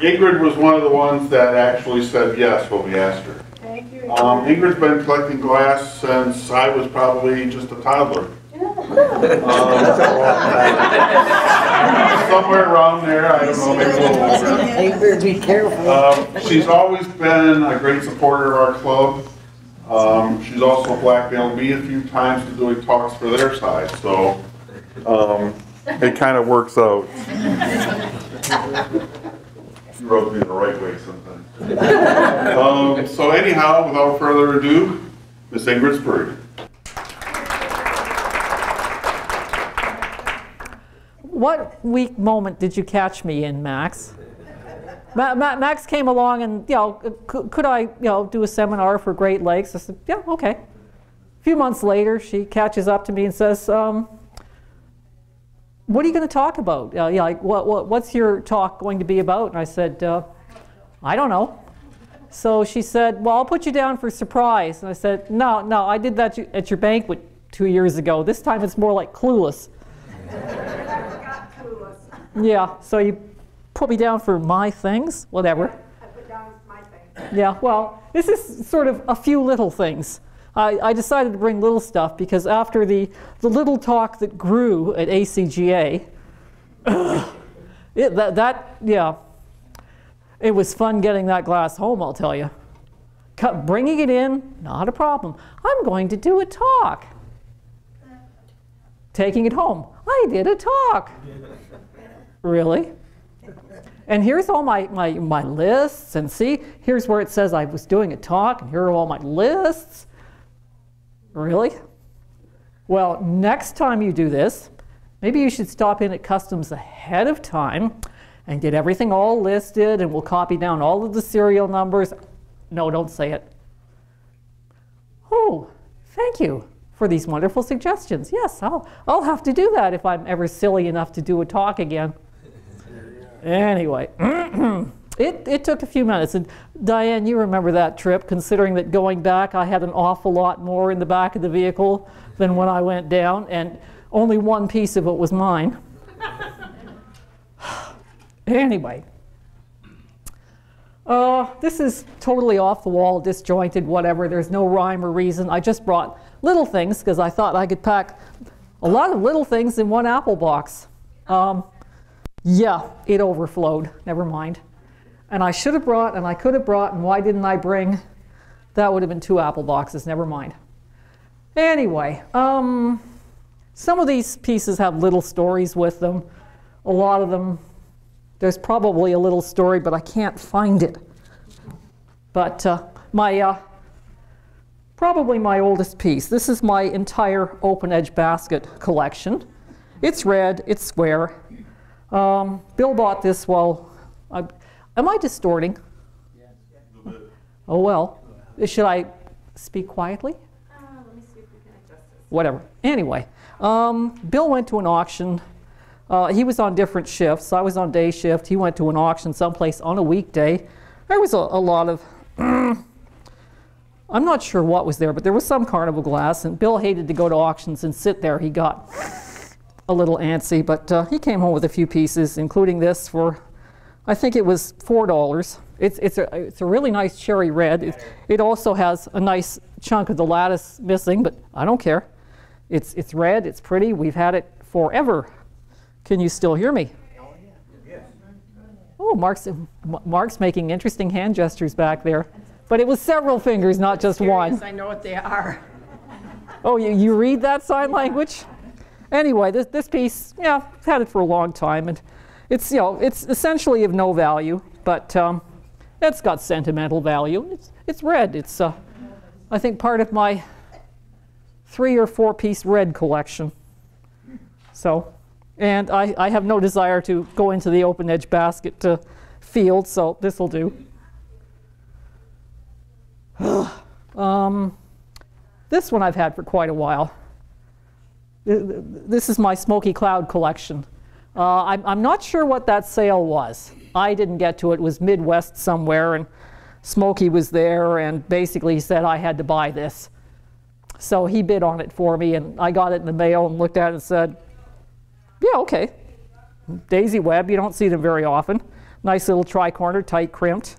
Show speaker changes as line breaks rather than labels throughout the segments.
Ingrid was one of the ones that actually said yes when we asked her.
Thank you.
Ingrid's been collecting glass since I was probably just a toddler. Somewhere around there, I don't know, maybe a little older.
Ingrid, be careful.
She's always been a great supporter of our club. She's also blackmailed me a few times to doing talks for their side, so it kind of works out. You wrote me the right way sometimes. So anyhow, without further ado, Miss Ingrid Spurrier.
What weak moment did you catch me in, Max? Max came along and, could I, do a seminar for Great Lakes? I said, yeah, okay. A few months later, she catches up to me and says, what are you going to talk about? What's your talk going to be about? And I said, I don't know. So she said, well, I'll put you down for surprise. And I said, no, I did that at your banquet 2 years ago. This time it's more like clueless. Yeah, so you put me down for my things, whatever.
I put down my thing.
Yeah, well, this is sort of a few little things. I decided to bring little stuff because after the little talk that grew at ACGA, it was fun getting that glass home, I'll tell you. Bringing it in, not a problem. I'm going to do a talk. Taking it home, I did a talk. Really? And here's all my lists, and see, here's where it says I was doing a talk, and here are all my lists. Really? Well, next time you do this, maybe you should stop in at Customs ahead of time and get everything all listed, and we'll copy down all of the serial numbers. No, don't say it. Oh, thank you for these wonderful suggestions. Yes, I'll have to do that if I'm ever silly enough to do a talk again. Anyway, it took a few minutes. And Diane, you remember that trip, considering that going back I had an awful lot more in the back of the vehicle than when I went down, and only one piece of it was mine. Anyway, this is totally off the wall, disjointed, whatever. There's no rhyme or reason. I just brought little things because I thought I could pack a lot of little things in one apple box. Yeah, it overflowed. Never mind. And I should have brought, and I could have brought, and why didn't I bring? That would have been 2 apple boxes. Never mind. Anyway, some of these pieces have little stories with them. A lot of them, there's probably a little story, but I can't find it. But probably my oldest piece. This is my entire open edge basket collection. It's red, it's square. Bill bought this while, am I distorting? Yeah. Oh well, should I speak quietly?
Let me see if we can adjust this.
Whatever. Anyway, Bill went to an auction. He was on different shifts. I was on day shift. He went to an auction someplace on a weekday. There was a lot of, I'm not sure what was there, but there was some Carnival Glass, and Bill hated to go to auctions and sit there. He got a little antsy, but he came home with a few pieces, including this for, I think it was $4. It's a really nice cherry red. It also has a nice chunk of the lattice missing, but I don't care. It's red, it's pretty, we've had it forever. Can you still hear me? Oh, Mark's making interesting hand gestures back there. But it was several fingers, not just one.
I know what they are.
Oh, you read that sign language? Anyway, this piece, yeah, I've had it for a long time, and it's it's essentially of no value, but it's got sentimental value. It's red. It's I think part of my 3 or 4 piece red collection. So, and I have no desire to go into the open edge basket field, so this will do. This one I've had for quite a while. This is my Smokey Cloud collection. I'm not sure what that sale was. I didn't get to it. It was Midwest somewhere, and Smokey was there, and basically he said I had to buy this. So he bid on it for me, and I got it in the mail and looked at it and said, yeah, okay. Daisy Webb, you don't see them very often. But it's, Nice little tri-corner, tight crimped.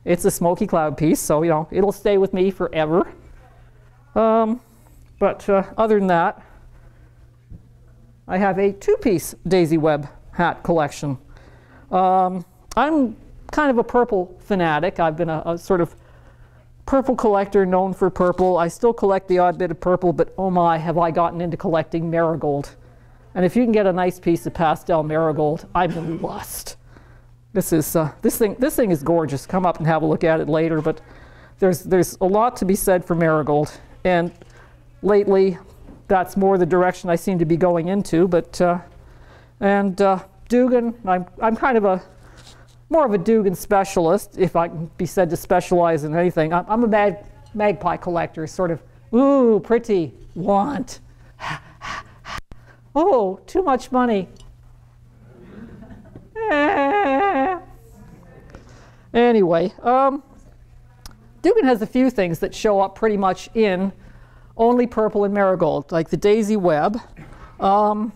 It's a Smokey cloud piece, so you know it'll stay with me forever. But other than that, I have a two-piece Daisy Webb hat collection. I'm kind of a purple fanatic. I've been a sort of purple collector, known for purple. I still collect the odd bit of purple, but oh my, have I gotten into collecting Marigold. And if you can get a nice piece of pastel Marigold, I'm in lust. This thing is gorgeous. Come up and have a look at it later, but there's a lot to be said for Marigold. And lately, that's more the direction I seem to be going into, but Dugan, I'm kind of more of a Dugan specialist, if I can be said to specialize in anything. I'm a magpie collector, sort of, ooh, pretty, want. Oh, too much money. Anyway, Dugan has a few things that show up pretty much in only purple and Marigold, like the Daisy Webb, the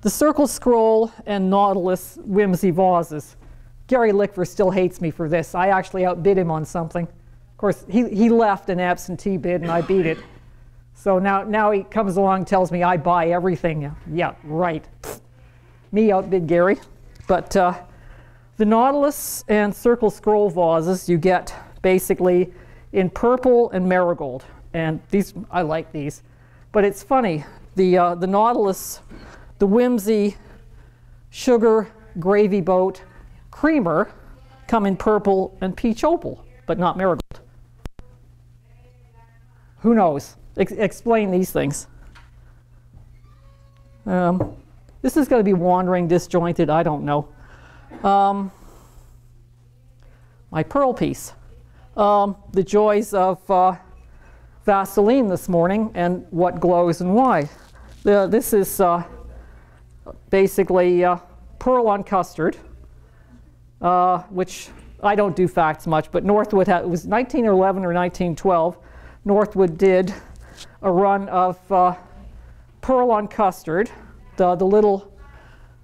Circle Scroll, and Nautilus Whimsy vases. Gary Lickver still hates me for this. I actually outbid him on something. Of course, he left an absentee bid and I beat it. So now he comes along and tells me I buy everything. Yeah, right. Me outbid Gary. But the Nautilus and Circle Scroll vases you get basically in purple and Marigold. And these, I like these. But it's funny, the Nautilus, the Whimsy, Sugar, Gravy Boat, Creamer come in purple and peach opal, but not Marigold. Who knows? Explain these things. This is going to be wandering, disjointed, I don't know. My pearl piece. The joys of Vaseline this morning and what glows and why. This is basically pearl on custard, which I don't do facts much, but Northwood it was 1911 or 1912. Northwood did a run of pearl on custard, the little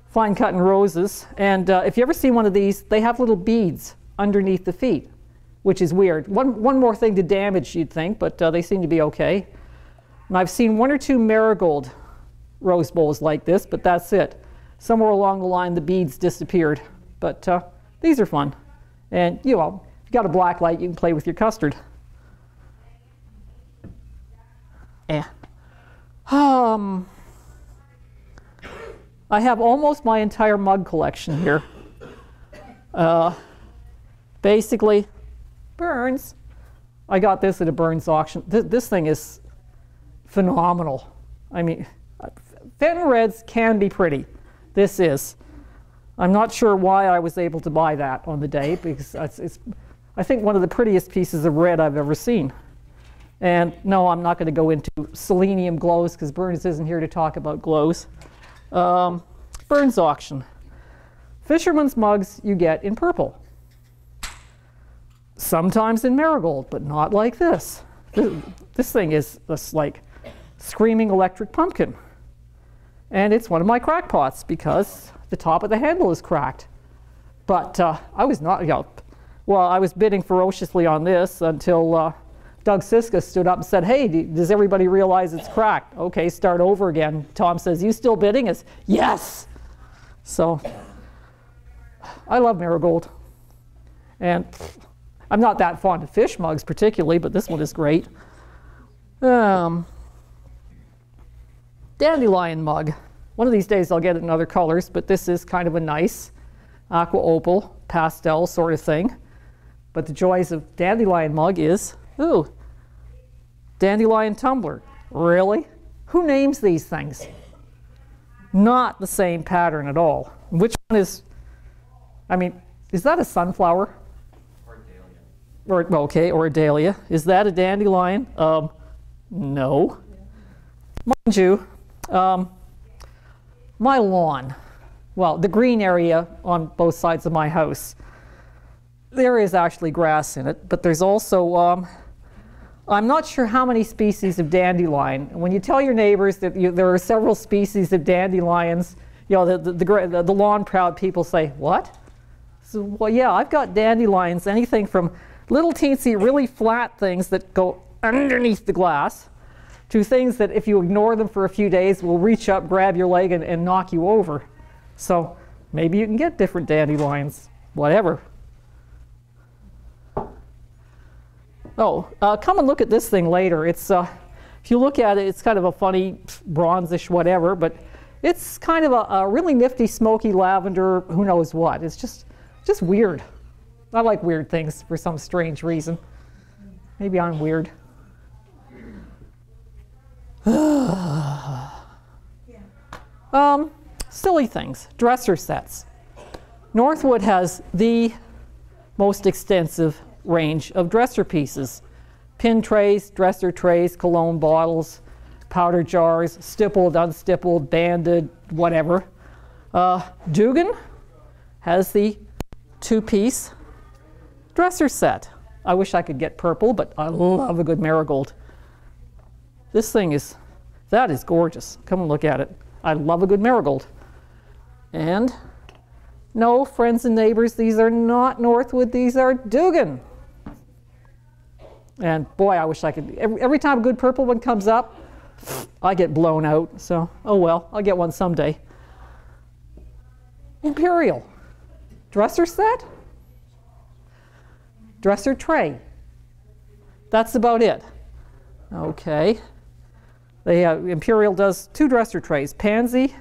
fine cut and roses. And if you ever see one of these, they have little beads underneath the feet, which is weird. One more thing to damage, you'd think, but they seem to be okay. And I've seen one or two Marigold rose bowls like this, but that's it. Somewhere along the line, the beads disappeared. But these are fun. And, you know, if you've got a black light, you can play with your custard. Yeah. I have almost my entire mug collection here. Basically, Burns. I got this at a Burns auction. This thing is phenomenal. I mean, Fenton Reds can be pretty. This is. I'm not sure why I was able to buy that on the day, because it's I think, one of the prettiest pieces of red I've ever seen. And no, I'm not going to go into selenium glows, because Burns isn't here to talk about glows. Burns auction. Fisherman's mugs you get in purple. Sometimes in Marigold, but not like this. This thing is just like screaming electric pumpkin. And it's one of my crackpots because the top of the handle is cracked. But I was not, well, I was bidding ferociously on this until Doug Siska stood up and said, hey, does everybody realize it's cracked? Okay, start over again. Tom says, you still bidding? It's, yes! So, I love Marigold. And I'm not that fond of fish mugs particularly, but this one is great. Dandelion mug. One of these days I'll get it in other colors, but this is kind of a nice aqua opal, pastel sort of thing. But the joys of dandelion mug is, ooh, dandelion tumbler. Really? Who names these things? Not the same pattern at all. Which one is, I mean, is that a sunflower?
Or a dahlia.
Okay, or a dahlia. Is that a dandelion? No. Mind you, my lawn, well, the green area on both sides of my house, there is actually grass in it, but there's also, I'm not sure how many species of dandelion. When you tell your neighbors that there are several species of dandelions, the lawn proud people say, what? So, well, yeah, I've got dandelions, anything from little teensy, really flat things that go underneath the glass to things that if you ignore them for a few days will reach up, grab your leg, and knock you over. So maybe you can get different dandelions, whatever. Oh, come and look at this thing later. It's, if you look at it, it's kind of a funny bronzish whatever, but it's kind of a really nifty smoky lavender, who knows what. It's just weird. I like weird things for some strange reason. Maybe I'm weird. Silly things, dresser sets. Northwood has the most extensive range of dresser pieces. Pin trays, dresser trays, cologne bottles, powder jars, stippled, unstippled, banded, whatever. Dugan has the two-piece dresser set. I wish I could get purple, but I love a good marigold. This thing is, that is gorgeous. Come and look at it. I love a good marigold. And no, friends and neighbors, these are not Northwood, these are Dugan. And boy, I wish I could, every time a good purple one comes up, I get blown out. So, oh well, I'll get one someday. Imperial. Dresser set? Dresser tray. That's about it. Okay. Imperial does two dresser trays, pansy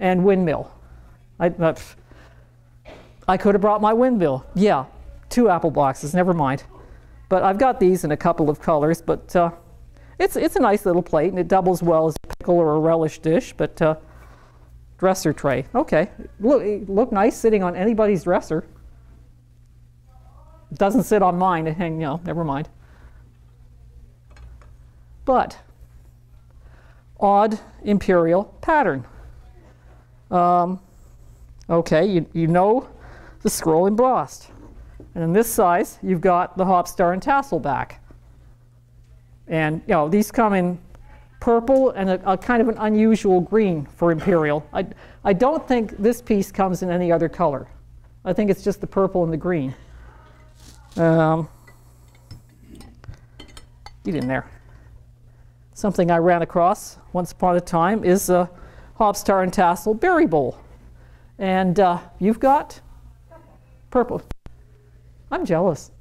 and windmill. I could have brought my windmill. Yeah, 2 apple boxes, never mind. But I've got these in a couple of colors, but it's a nice little plate, and it doubles well as a pickle or a relish dish, but dresser tray. Okay, look nice sitting on anybody's dresser. It doesn't sit on mine, never mind. But odd imperial pattern. Okay, you know the scroll embossed. And in this size, you've got the hop star and tassel back. And these come in purple and a kind of an unusual green for imperial. I don't think this piece comes in any other color. I think it's just the purple and the green. Get in there. Something I ran across once upon a time is a hop star and tassel berry bowl. And you've got purple. I'm jealous.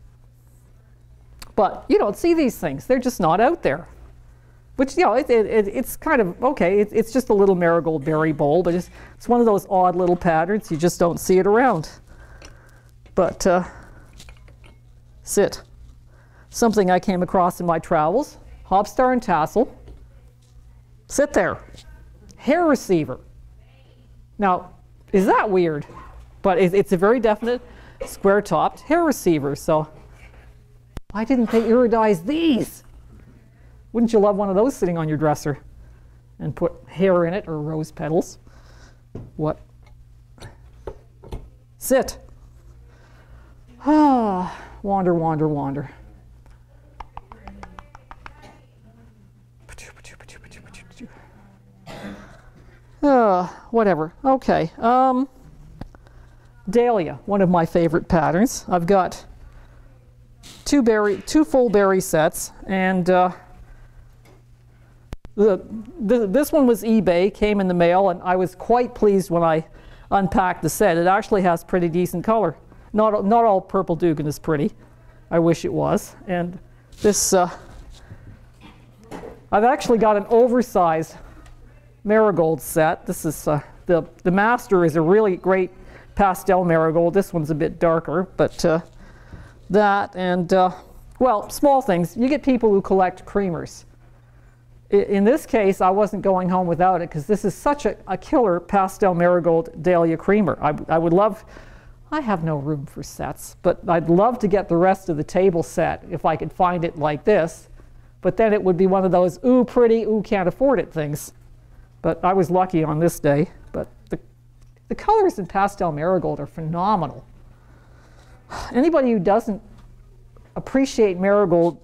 But you don't see these things. They're just not out there. Which, it's kind of, okay, it's just a little marigold berry bowl, but it's one of those odd little patterns. You just don't see it around. But sit. Something I came across in my travels. Hop star and tassel. Sit there. Hair receiver. Now, is that weird? But it's a very definite square-topped hair receiver. So why didn't they iridize these? Wouldn't you love one of those sitting on your dresser and put hair in it or rose petals? What? Sit. Ah, wander, wander, wander. Whatever. Okay. Dahlia, one of my favorite patterns. I've got two full berry sets, and this one was eBay, came in the mail, and I was quite pleased when I unpacked the set. It actually has pretty decent color. Not all purple Dugan is pretty. I wish it was. And this, I've actually got an oversized marigold set. This is the master is a really great pastel marigold. This one's a bit darker, but that and well, small things. You get people who collect creamers. In this case, I wasn't going home without it because this is such a killer pastel marigold Dahlia creamer. I would love. I have no room for sets, but I'd love to get the rest of the table set if I could find it like this. But then it would be one of those ooh pretty, ooh can't afford it things. But I was lucky on this day. But the colors in pastel marigold are phenomenal. Anybody who doesn't appreciate marigold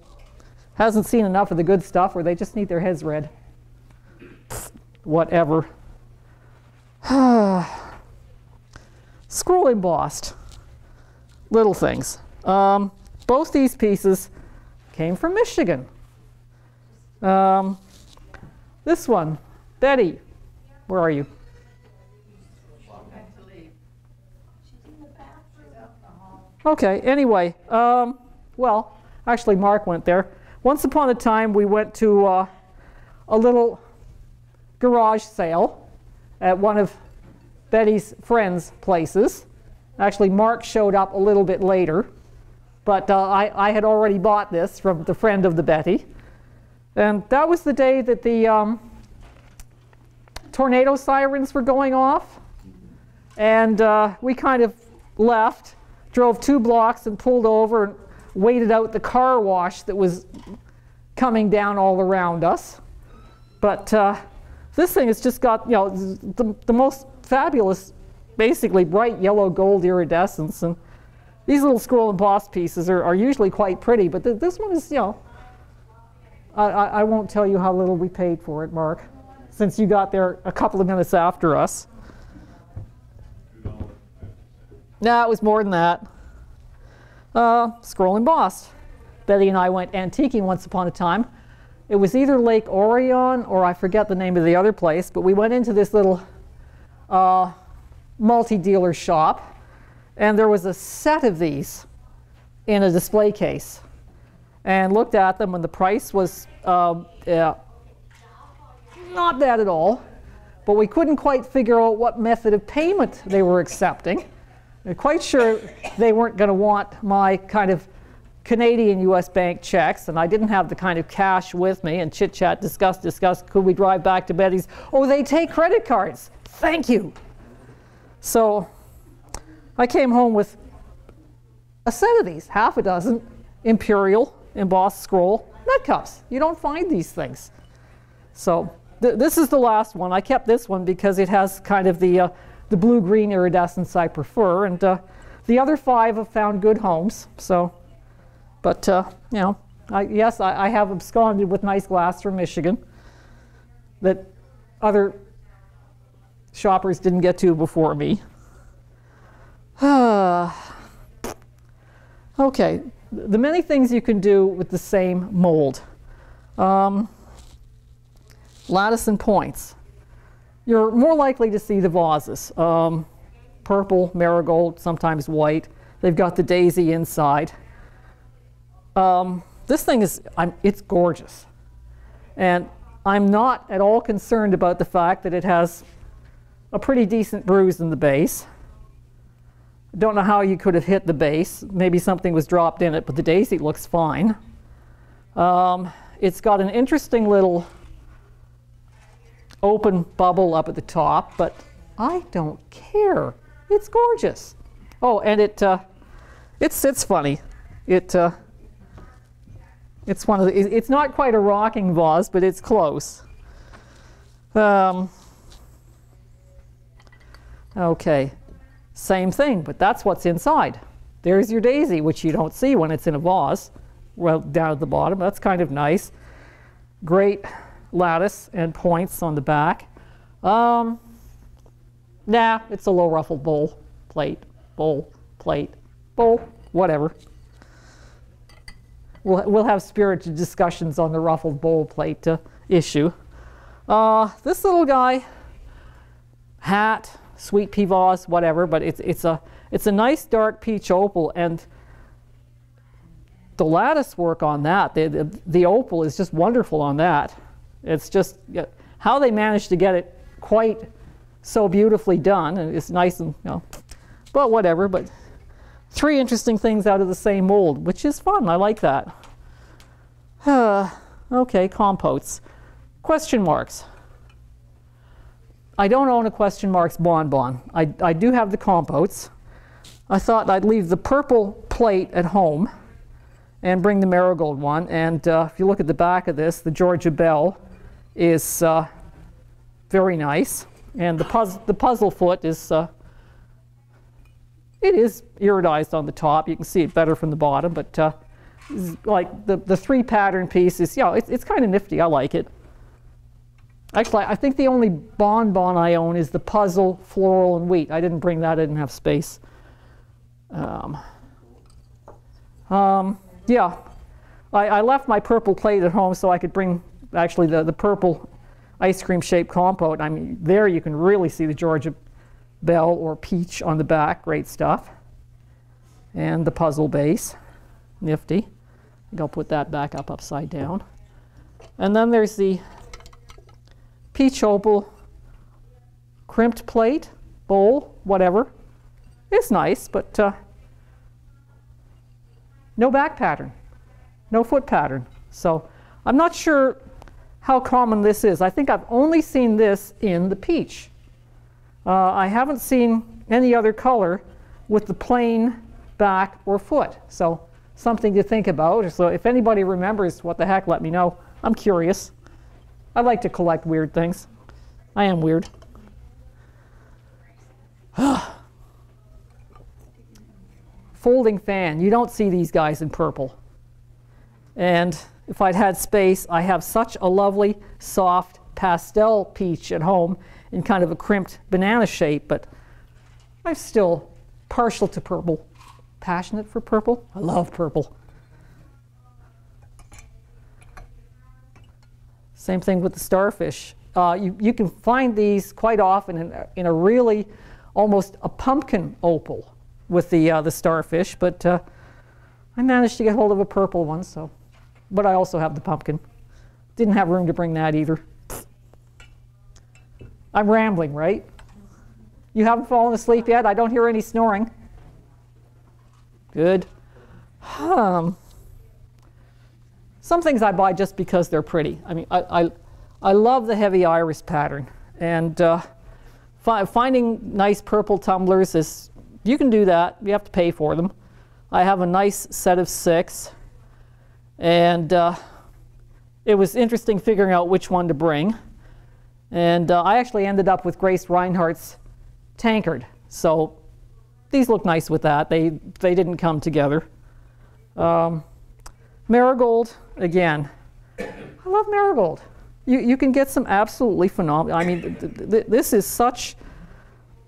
hasn't seen enough of the good stuff, or they just need their heads read. Whatever. Scroll embossed. little things. Both these pieces came from Michigan. This one, Betty, where are you? Okay, anyway, well, actually Mark went there. Once upon a time we went to a little garage sale at one of Betty's friends' places. Actually, Mark showed up a little bit later, but I had already bought this from the friend of the Betty. And that was the day that the tornado sirens were going off. And we kind of left, drove 2 blocks and pulled over and waited out the car wash that was coming down all around us. But this thing has just got, you know, the most fabulous, basically bright yellow gold iridescence. And these little scroll embossed pieces are usually quite pretty, but this one is, you know, I won't tell you how little we paid for it, Mark, since you got there a couple of minutes after us. No, it was more than that. Scroll embossed. Betty and I went antiquing once upon a time. It was either Lake Orion or I forget the name of the other place, but we went into this little multi-dealer shop, and there was a set of these in a display case. And looked at them, and the price was not bad at all, but we couldn't quite figure out what method of payment they were accepting. We're quite sure they weren't going to want my kind of Canadian US bank checks, and I didn't have the kind of cash with me, and chit-chat, discuss, could we drive back to Betty's? Oh, they take credit cards. Thank you. So I came home with a set of these, half a dozen, imperial embossed scroll nut cups. You don't find these things. So this is the last one. I kept this one because it has kind of the blue-green iridescence I prefer, and the other 5 have found good homes. So, but you know, yes, I have absconded with nice glass from Michigan that other shoppers didn't get to before me. Okay, the many things you can do with the same mold. Lattice and points. You're more likely to see the vases. Purple, marigold, sometimes white. They've got the daisy inside. This thing is, it's gorgeous. And I'm not at all concerned about the fact that it has a pretty decent bruise in the base. Don't know how you could have hit the base. Maybe something was dropped in it, but the daisy looks fine. It's got an interesting little open bubble up at the top, but I don't care. It's gorgeous. Oh, and it sits funny. It's one of the, it's not quite a rocking vase, but it's close. Okay. Same thing, but that's what's inside. There's your daisy, which you don't see when it's in a vase, well, down at the bottom. That's kind of nice. Great lattice and points on the back. Nah, it's a low ruffled bowl, plate, bowl, whatever. We'll have spirited discussions on the ruffled bowl plate issue. This little guy, hat, sweet pea vase, whatever, but it's a nice dark peach opal, and the lattice work on that, the opal is just wonderful on that. It's just how they managed to get it quite so beautifully done, and it's nice and, you know, but whatever. But 3 interesting things out of the same mold, which is fun. I like that. Okay, compotes. Question marks. I don't own a question marks bonbon. I do have the compotes. I thought I'd leave the purple plate at home and bring the marigold one. And if you look at the back of this, the Georgia Belle is very nice. And the puzzle foot is, it is iridized on the top. You can see it better from the bottom, but like the 3 pattern piece is, yeah, it's kind of nifty. I like it. Actually, I think the only bonbon I own is the puzzle, floral, and wheat. I didn't bring that. I didn't have space. Yeah, I left my purple plate at home so I could bring actually the purple ice cream shaped compote. I mean, there you can really see the Georgia Bell or Peach on the back. Great stuff. And the puzzle base. Nifty. I think I'll put that back up upside down. And then there's the Peach Opal crimped plate, bowl, whatever. It's nice, but no back pattern, no foot pattern. So I'm not sure how common this is. I think I've only seen this in the peach. I haven't seen any other color with the plain back or foot. So something to think about. So if anybody remembers what the heck, let me know. I'm curious. I like to collect weird things. I am weird. Folding fan. You don't see these guys in purple. And if I'd had space, I have such a lovely, soft pastel peach at home in kind of a crimped banana shape, but I'm still partial to purple. Passionate for purple. I love purple. Same thing with the Starfish. You can find these quite often in a really almost a pumpkin opal with the Starfish, but I managed to get hold of a purple one, so. But I also have the pumpkin. Didn't have room to bring that either. I'm rambling, right? You haven't fallen asleep yet? I don't hear any snoring. Good. Some things I buy just because they're pretty. I mean, I love the heavy iris pattern, and finding nice purple tumblers is, you can do that. You have to pay for them. I have a nice set of 6, and it was interesting figuring out which one to bring. And I actually ended up with Grace Reinhardt's tankard. So these look nice with that. They didn't come together. Marigold, again. I love Marigold. You can get some absolutely phenomenal. I mean, this is such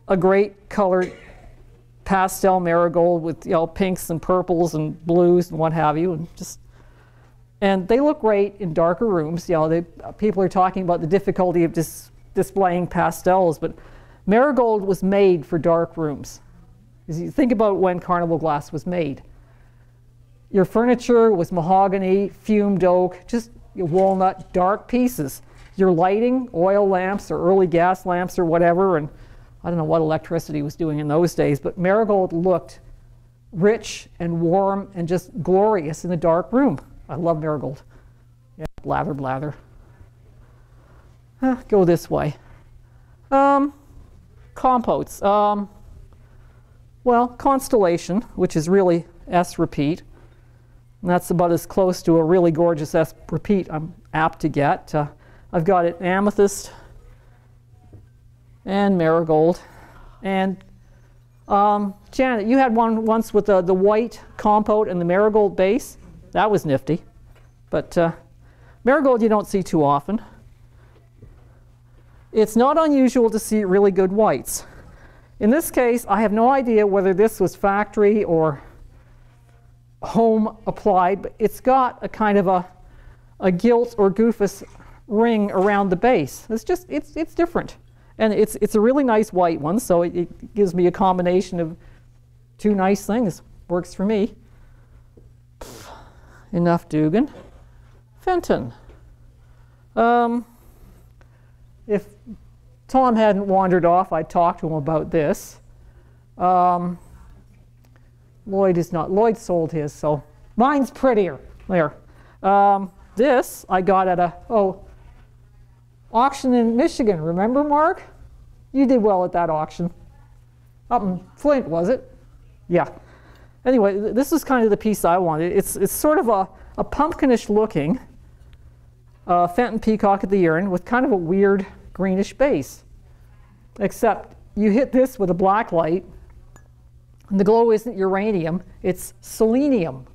a great colored pastel marigold with, you know, pinks and purples and blues and what have you, and they look great in darker rooms. You know, people are talking about the difficulty of displaying pastels, but Marigold was made for dark rooms. As you think about when Carnival Glass was made, your furniture was mahogany, fumed oak, just walnut, dark pieces. Your lighting, oil lamps or early gas lamps or whatever, and I don't know what electricity was doing in those days, but Marigold looked rich and warm and just glorious in a dark room. I love Marigold. Yeah, blather, blather. Go this way. Compotes. Well, Constellation, which is really S repeat. And that's about as close to a really gorgeous S repeat I'm apt to get. I've got it Amethyst and Marigold. And Janet, you had one once with the white compote and the Marigold base. That was nifty. But Marigold you don't see too often. It's not unusual to see really good whites. In this case, I have no idea whether this was factory or home applied, but it's got a kind of a gilt or goofus ring around the base. It's different. And it's a really nice white one, so it gives me a combination of two nice things. Works for me. Enough Dugan. Fenton. If Tom hadn't wandered off, I'd talk to him about this. Lloyd is not. Lloyd sold his, so mine's prettier. There. This I got at a auction in Michigan. Remember, Mark? You did well at that auction. Up in Flint, was it? Yeah. Anyway, this is kind of the piece I wanted. It's sort of a pumpkinish looking Fenton peacock at the urn with kind of a weird greenish base. Except you hit this with a black light, and the glow isn't uranium, it's selenium.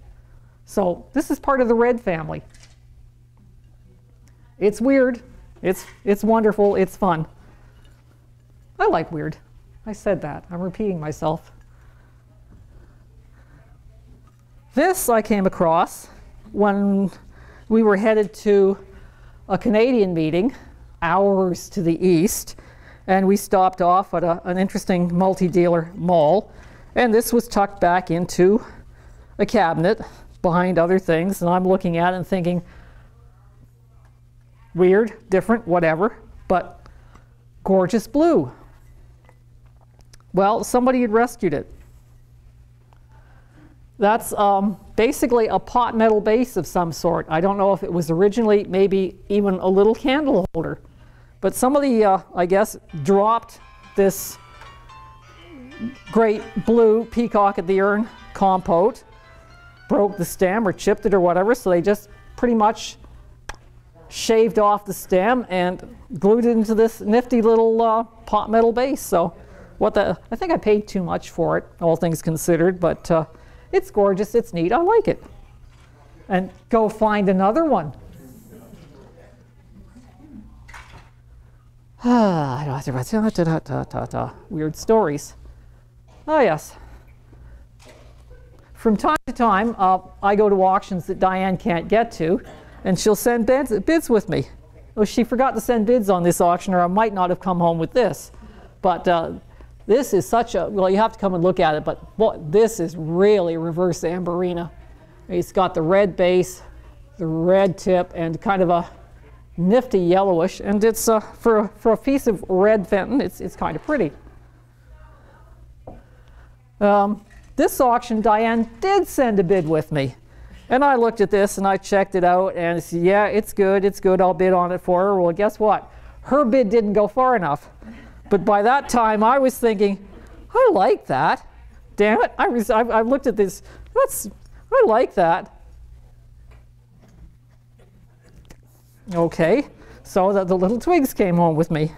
So this is part of the red family. It's weird. It's wonderful. It's fun. I like weird. I said that. I'm repeating myself. This I came across when we were headed to a Canadian meeting, hours to the east, and we stopped off at an interesting multi-dealer mall, and this was tucked back into a cabinet behind other things, and I'm looking at it and thinking, weird, different, whatever, but gorgeous blue. Well, somebody had rescued it. That's basically a pot metal base of some sort. I don't know if it was originally maybe even a little candle holder, but somebody, I guess, dropped this great blue peacock at the urn compote, broke the stem or chipped it or whatever, so they just pretty much shaved off the stem and glued it into this nifty little pot metal base. So I think I paid too much for it, all things considered, but it's gorgeous, it's neat, I like it. And go find another one. Weird stories. Oh yes. From time to time, I go to auctions that Diane can't get to, and she'll send bids with me. Oh, she forgot to send bids on this auction, or I might not have come home with this. But this is such a, well, you have to come and look at it, but boy, this is really reverse amberina. It's got the red base, the red tip, and kind of a nifty yellowish, and it's for a piece of red Fenton, it's kind of pretty. This auction, Diane did send a bid with me. And I looked at this and I checked it out and I said, yeah, it's good, I'll bid on it for her. Well, guess what? Her bid didn't go far enough. But by that time I was thinking, I like that. Damn it, I looked at this, I like that. Okay, so the little twigs came home with me.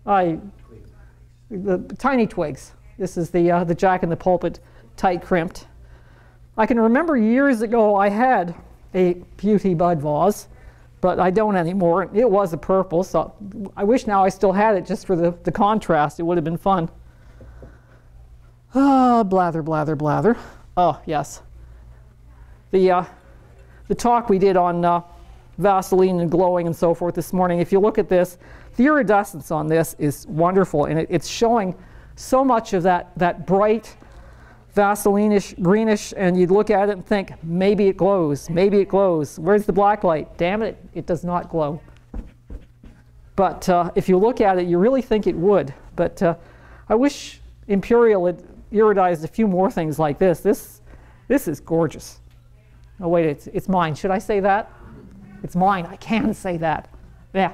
The tiny twigs. This is the Jack in the Pulpit tight crimped. I can remember years ago I had a beauty bud vase, but I don't anymore. It was a purple, so I wish now I still had it just for the contrast. It would have been fun. Blather, blather, blather. Oh, yes. The talk we did on Vaseline and glowing and so forth this morning, if you look at this, the iridescence on this is wonderful, and it's showing so much of that bright Vaseline-ish, greenish, and you'd look at it and think, maybe it glows, maybe it glows. Where's the black light? Damn it, it does not glow. But if you look at it, you really think it would. But I wish Imperial had iridized a few more things like this. This is gorgeous. Oh wait, it's mine. Should I say that? It's mine. I can say that. Yeah,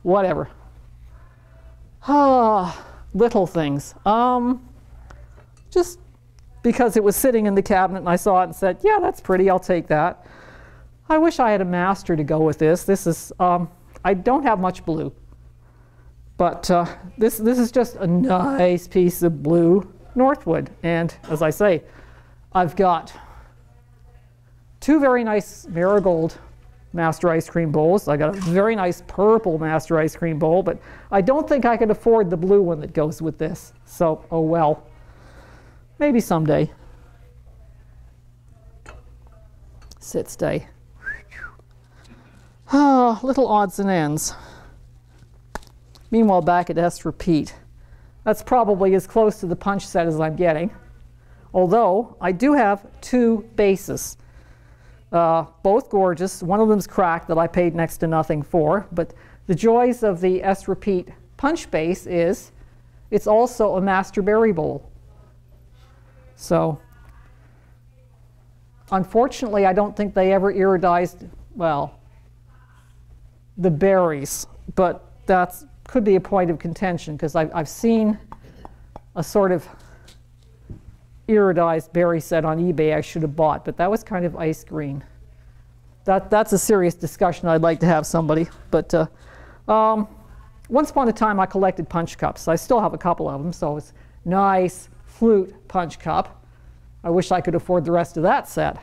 whatever. Little things. Just because it was sitting in the cabinet and I saw it and said, yeah, that's pretty, I'll take that. I wish I had a master to go with this. This is, I don't have much blue, but this is just a nice piece of blue Northwood. And as I say, I've got two very nice Marigold Master Ice Cream bowls. I got a very nice purple Master Ice Cream bowl, but I don't think I could afford the blue one that goes with this. So, oh well. Maybe someday. Sit, stay. Little odds and ends. Meanwhile, back at S Repeat. That's probably as close to the punch set as I'm getting. Although, I do have two bases. Both gorgeous. One of them's cracked that I paid next to nothing for. But the joys of the S Repeat punch base is it's also a Master Berry bowl. So, unfortunately, I don't think they ever iridized, well, the berries, but that could be a point of contention because I've seen a sort of iridized berry set on eBay I should have bought, but that was kind of ice green. That's a serious discussion I'd like to have somebody. But once upon a time I collected punch cups. I still have a couple of them, so it's nice flute punch cup. I wish I could afford the rest of that set.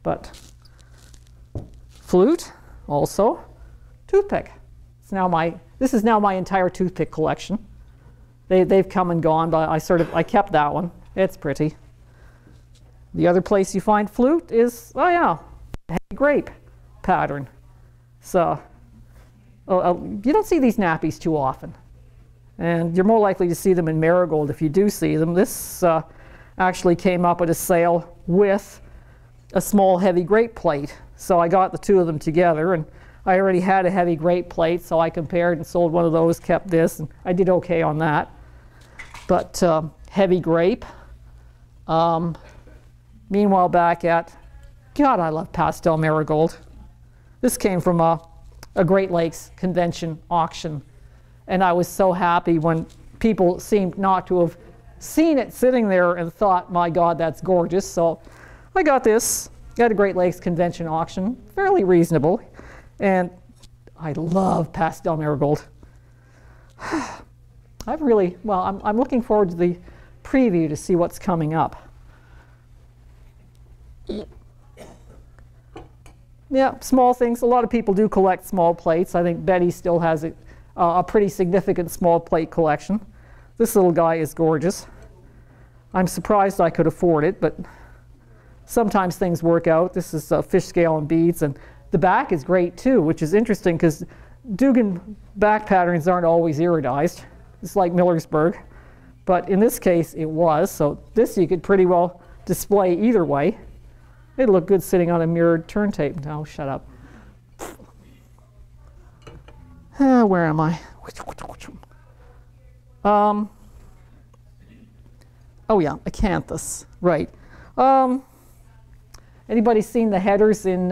But flute, also toothpick. This is now my entire toothpick collection. They've come and gone, but I kept that one. It's pretty. The other place you find flute is, oh yeah, heavy grape pattern. So you don't see these nappies too often. And you're more likely to see them in Marigold if you do see them. This actually came up at a sale with a small heavy grape plate. So I got the two of them together, and I already had a heavy grape plate, so I compared and sold one of those, kept this, and I did okay on that. But heavy grape. Meanwhile, back at, God, I love pastel marigold. This came from a Great Lakes convention auction, and I was so happy when people seemed not to have seen it sitting there and thought, my God, that's gorgeous. So I got this at a Great Lakes convention auction, fairly reasonable, and I love pastel marigold. I'm looking forward to the preview to see what's coming up. Yeah, small things. A lot of people do collect small plates. I think Betty still has a pretty significant small plate collection. This little guy is gorgeous. I'm surprised I could afford it, but sometimes things work out. This is fish scale and beads, and the back is great too, which is interesting because Dugan back patterns aren't always iridized. It's like Millersburg, but in this case it was. So this you could pretty well display either way. It'd look good sitting on a mirrored turntable. No, shut up. Where am I? Oh yeah, acanthus, right. Anybody seen the headers in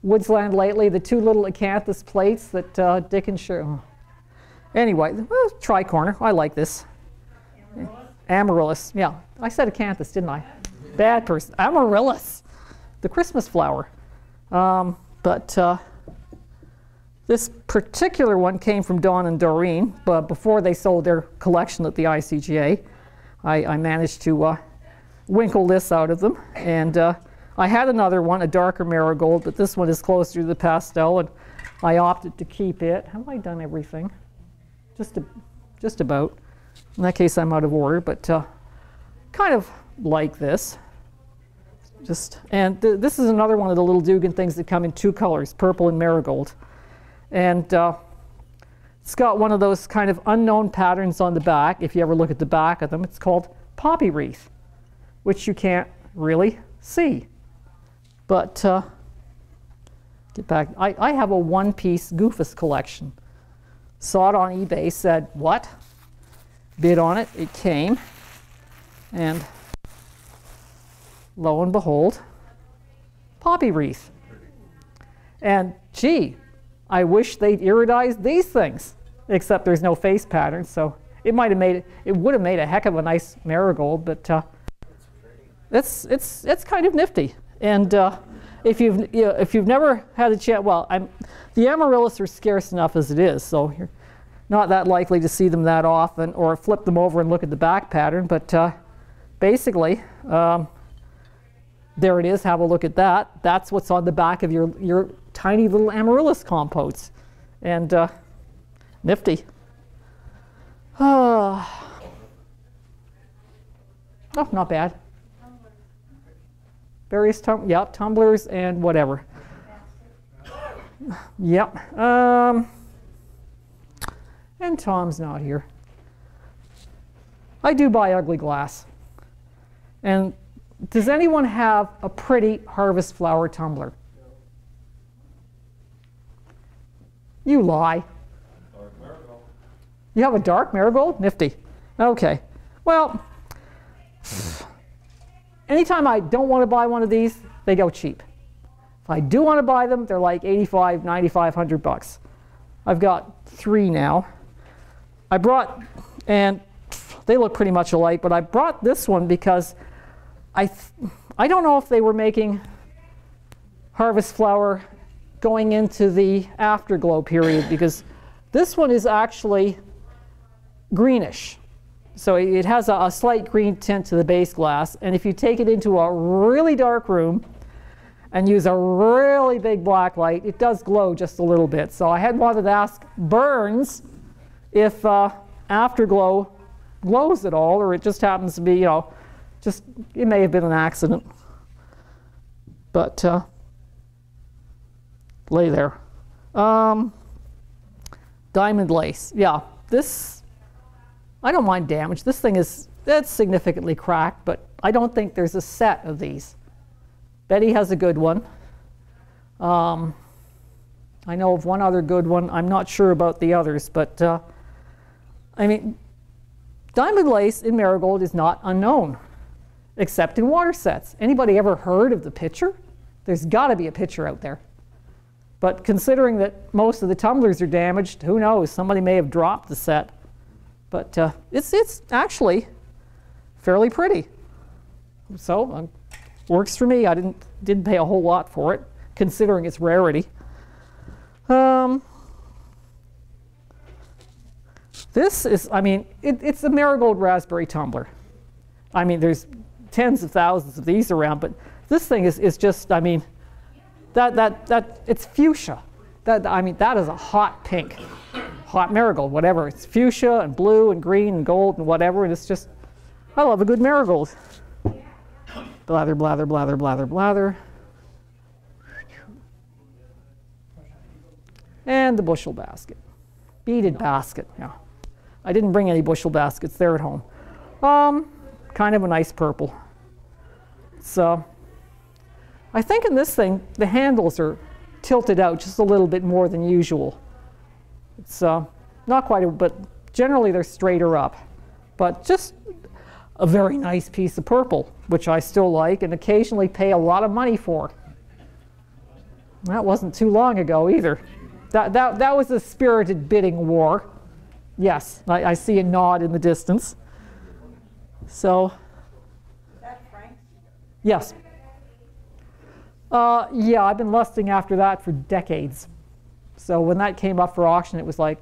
Woodsland lately? The two little acanthus plates that Dick and Sher. Anyway, well, tricorner. I like this. Amaryllis. Yeah, I said acanthus, didn't I? Bad person. Amaryllis, the Christmas flower. This particular one came from Dawn and Doreen, but before they sold their collection at the ICGA, I managed to winkle this out of them. And I had another one, a darker marigold, but this one is closer to the pastel, and I opted to keep it. Have I done everything? Just about. In that case, I'm out of order, but kind of like this. This is another one of the little Dugan things that come in two colors, purple and marigold. And it's got one of those kind of unknown patterns on the back. If you ever look at the back of them, it's called poppy wreath, which you can't really see. But get back. I have a one-piece Goofus collection. Saw it on eBay, said, what? Bid on it, it came, and lo and behold, poppy wreath. And gee, I wish they'd iridized these things, except there's no face pattern, so it would have made a heck of a nice marigold, but it's kind of nifty. And if you've never had a chance, well, the amaryllis are scarce enough as it is, so you're not that likely to see them that often, or flip them over and look at the back pattern. But basically, there it is. Have a look at that. That's what's on the back of your tiny little amaryllis compotes, and nifty. Oh, not bad. Various tumblers and whatever. Yep. And Tom's not here. I do buy ugly glass. And does anyone have a pretty harvest flower tumbler? You lie.
Dark marigold.
You have a dark marigold? Nifty. Okay. Well, anytime I don't want to buy one of these, they go cheap. If I do want to buy them, they're like $85, $95, $100. I've got 3 now. I brought, and they look pretty much alike, but I brought this one because I don't know if they were making harvest flower going into the afterglow period, because this one is actually greenish. So it has a slight green tint to the base glass, and if you take it into a really dark room and use a really big black light, it does glow just a little bit. So I had wanted to ask Burns if afterglow glows at all, or it just happens to be, Just, it may have been an accident. But, lay there. Diamond lace. Yeah, this, I don't mind damage. This thing it's significantly cracked, but I don't think there's a set of these. Betty has a good one. I know of one other good one. I'm not sure about the others, but I mean, diamond lace in Marigold is not unknown, except in water sets. Anybody ever heard of the pitcher? There's got to be a pitcher out there. But considering that most of the tumblers are damaged, who knows? Somebody may have dropped the set. But it's actually fairly pretty. So works for me. I didn't pay a whole lot for it, considering its rarity. This is, I mean, it's a Marigold raspberry tumbler. I mean, there's tens of thousands of these around, but this thing is just, I mean, it's fuchsia. I mean, that is a hot pink, hot marigold, whatever. It's fuchsia and blue and green and gold and whatever, and it's just, I love a good marigold. Blather, blather, blather, blather, blather. And the bushel basket. Beaded basket, yeah. I didn't bring any bushel baskets, they're at home. Kind of a nice purple. So, I think in this thing, the handles are tilted out just a little bit more than usual. It's not quite, but generally they're straighter up. But just a very nice piece of purple, which I still like and occasionally pay a lot of money for. That wasn't too long ago either. That was a spirited bidding war. Yes, I see a nod in the distance. So. Is that Frank's? Yes. Yeah, I've been lusting after that for decades. So when that came up for auction, it was like,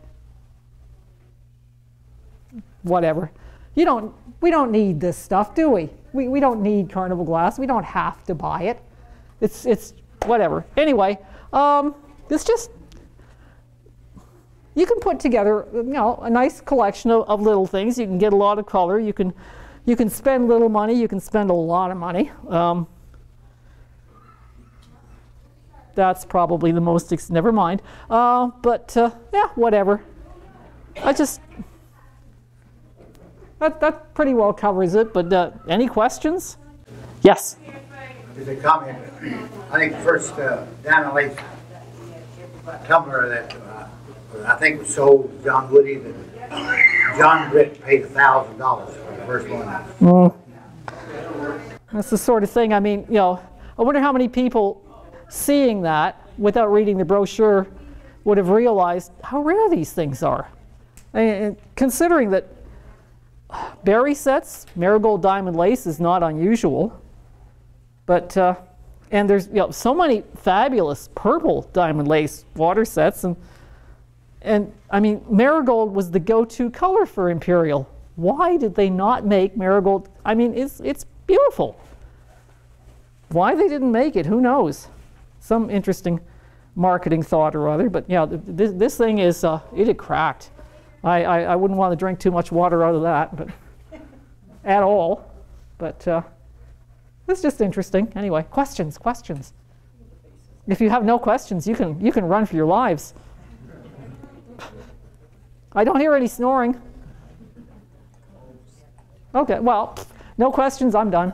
whatever. We don't need this stuff, do we? We don't need Carnival Glass. We don't have to buy it. It's whatever. Anyway, it's just, you can put together, you know, a nice collection of little things. You can get a lot of color. You can spend little money. You can spend a lot of money. That's probably the most, never mind. But yeah, whatever. That pretty well covers it, but any questions? Yes?
There's a comment. I think first Diamond lace tumbler that I think was sold to John Woody, that John Britt paid $1,000 for the first one.
That's the sort of thing, I mean, you know, I wonder how many people seeing that without reading the brochure would have realized how rare these things are. And considering that berry sets, Marigold diamond lace is not unusual, but and there's, you know, so many fabulous purple diamond lace water sets, and I mean, Marigold was the go-to color for Imperial. Why did they not make Marigold? I mean, it's beautiful. Why they didn't make it, who knows? Some interesting marketing thought or other, but yeah, this thing is, it had cracked. I wouldn't want to drink too much water out of that, but at all. But it's just interesting. Anyway, questions. If you have no questions, you can run for your lives. I don't hear any snoring. Okay, well, no questions, I'm done.